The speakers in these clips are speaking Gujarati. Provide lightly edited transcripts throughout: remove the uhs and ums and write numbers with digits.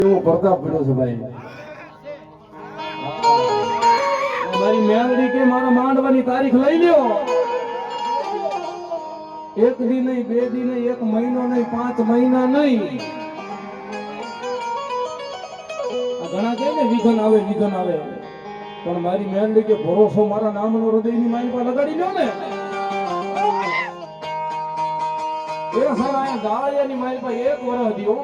એવો પ્રતાપ પડ્યો છે ભાઈ. મારી મેલડી કે મારા માંડવાની તારીખ લઈ લ્યો. એક દી નહીં, બે દી નહીં, એક મહિનો નહીં, 5 મહિના નહીં. ઘણા કહે ને વિઘન આવે વિઘન આવે, પણ મારી મેલડી કે ભરોસો મારા નામનો હૃદયની મારી પર લગાડી લ્યો ને. એ સારા અહીંયા દાળિયાની મારી પાસે 1 વર્ષ દીઓ.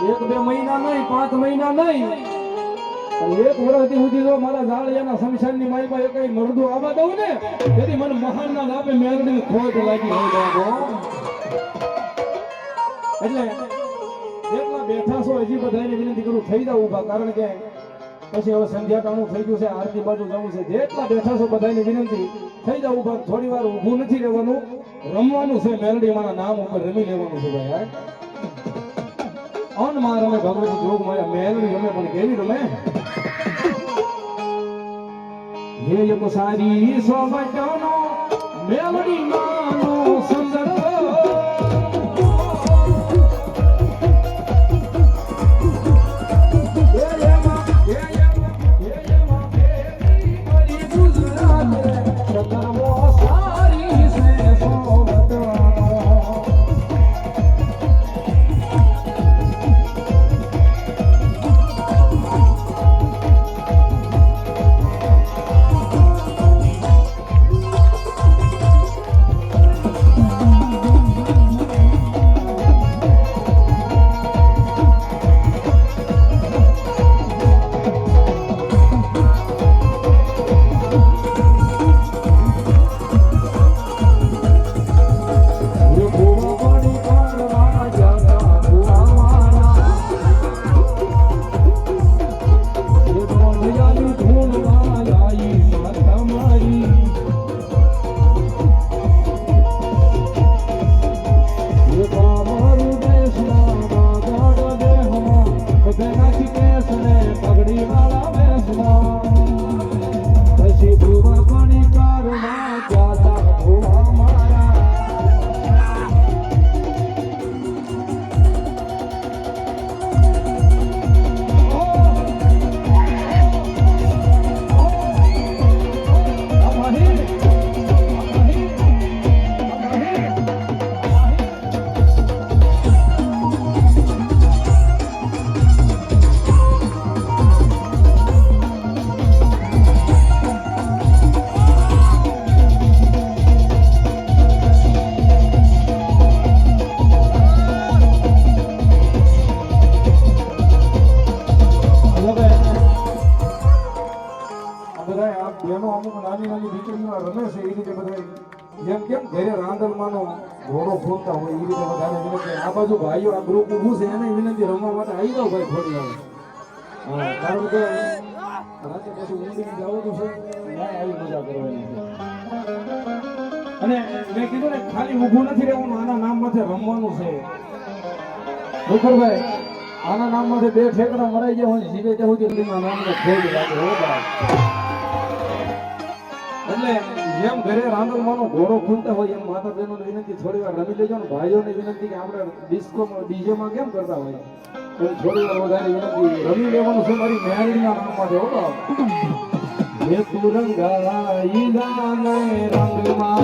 1-2 મહિના નહીં, 5 મહિના નહીં, 1 વર્ષથી સુધી જો મારા જાળિયાના સંસારની મારી પાસે કઈ મરદું આવવા દઉં ને, તેથી મને મહાન ના લાભે મેળવી ખોટ લાગી હોય બાબો. એટલે જેટલા બેઠા છો હજી બધાને વિનંતી કરું થઈ જાવ ઊભા, કારણ કે પછી હવે સંધ્યા ટાણું થઈ ગયું છે, આરતી બાજુ જવું છે. જેટલા બેઠા છો બધાને વિનંતી થઈ જાવ ઊભા. થોડી વાર ઊભું નથી રહેવાનું, રમવાનું છે. મેલડી મારા નામ ઉપર રમી લેવાનું છે ભાઈ. અન માં રમે ભગવતી જોગ માયા મેલડી રમે, પણ કેવી રમે. હે એક સારી સોબતનો મેલડી માનો સુંદર ઘોડો ફૂલતા હોય એ રીતે બધાને વિનંતી. આ બાજુ ભાઈઓ આ ગ્રુપ ઊભું છે એને વિનંતી રમવા માટે આવી જાવ ભાઈ થોડી વાર. કારણ કે રાતે પછી ઊંડી જવાનું છે, ના આવી મજા કરવાની છે. અને મેં કીધું ને ખાલી ઊભું નથી રહેવાનું, આના નામ માથે રમવાનું છે. ભાઈ આના નામ માથે 2 ઠેકડા મરાઈ ગયા હોય, જીવે ત્યાં સુધી નામને ખોજ લાગે હો ભાઈ. એટલે જેમ ઘરે રાંદલમાંનો ઘોડો ખુલતા હોય એમ માતા બહેનોને વિનંતી થોડી વાર રમી લેજો ને. ભાઈઓને વિનંતી કે આપણે ડિસ્કોમાં ડીજેમાં કેમ કરતા હોય એમ થોડી વાર વધારે વિનંતી રમી લેવાનું છે મારી મેલડીના નામ માટે હો બાપ. હે તું રંગાઈ જાને રંગમાં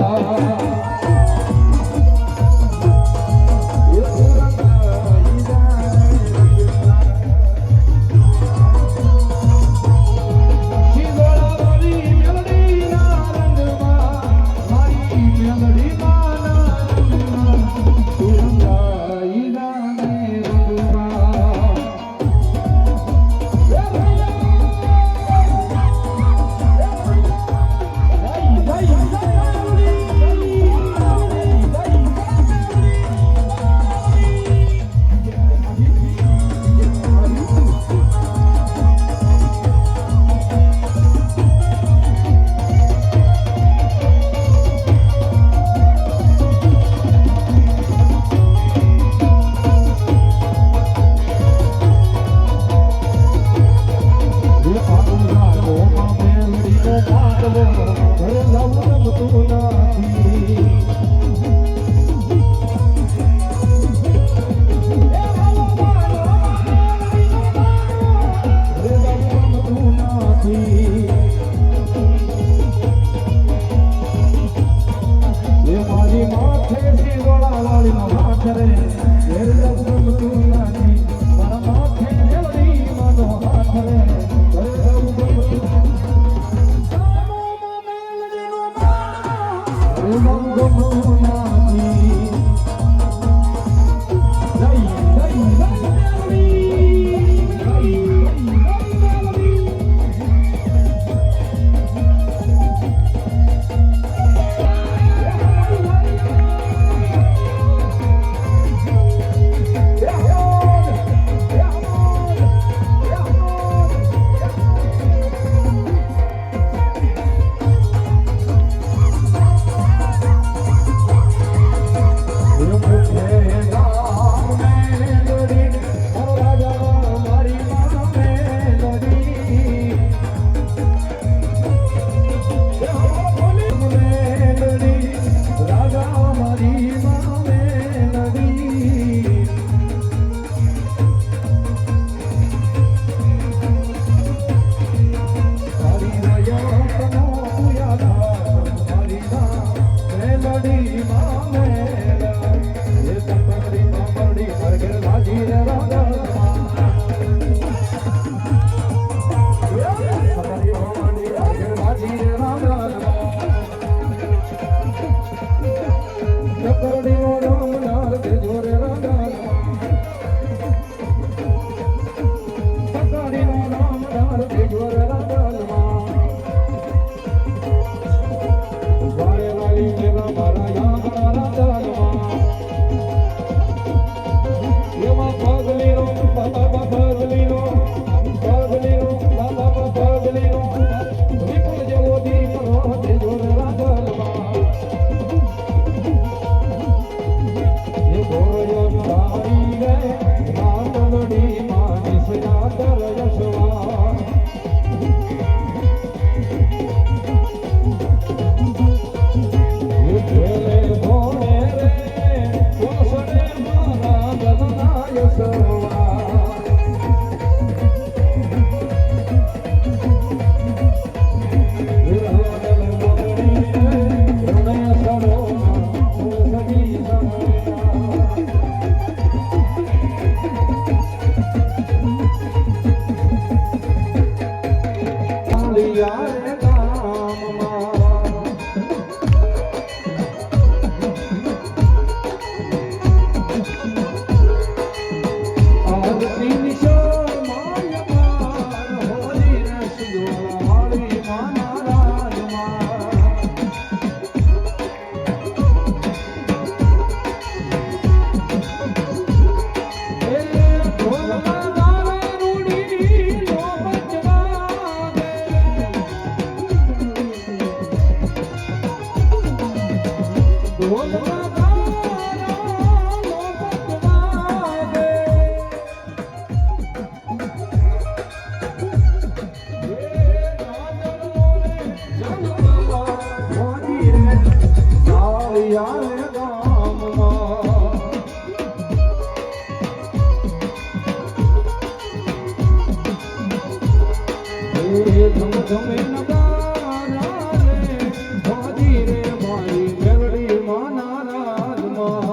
ગમે નગારા રે હાજી રે મારી મેલડી માના રાજમાં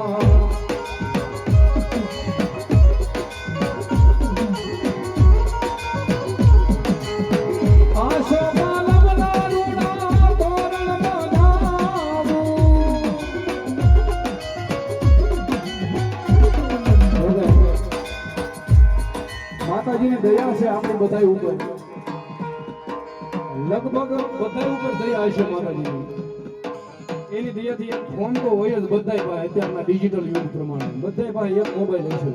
આશો પાલવના રૂડા તોરણ માતાજીની દયા છે આપણે બધા ઉપર લગભગ બધા ઉપર દયા હશે માતાજીની એની દયાથી એક ફોન તો હોય જ બધાય પાસે અત્યારના ડિજિટલ યુગ પ્રમાણે બધાય પાસે એક મોબાઈલ હશે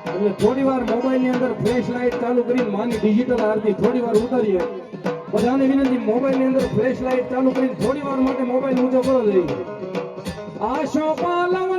એટલે થોડી વાર મોબાઈલ ની અંદર ફ્લેશ લાઇટ ચાલુ કરીને માની ડિજિટલ આરતી થોડી વાર ઉતારીએ બધાને વિનંતી મોબાઈલ ની અંદર ફ્લેશ લાઇટ ચાલુ કરીને થોડી વાર માટે મોબાઈલ ઊંચો કરો જઈએ આશો પાલવ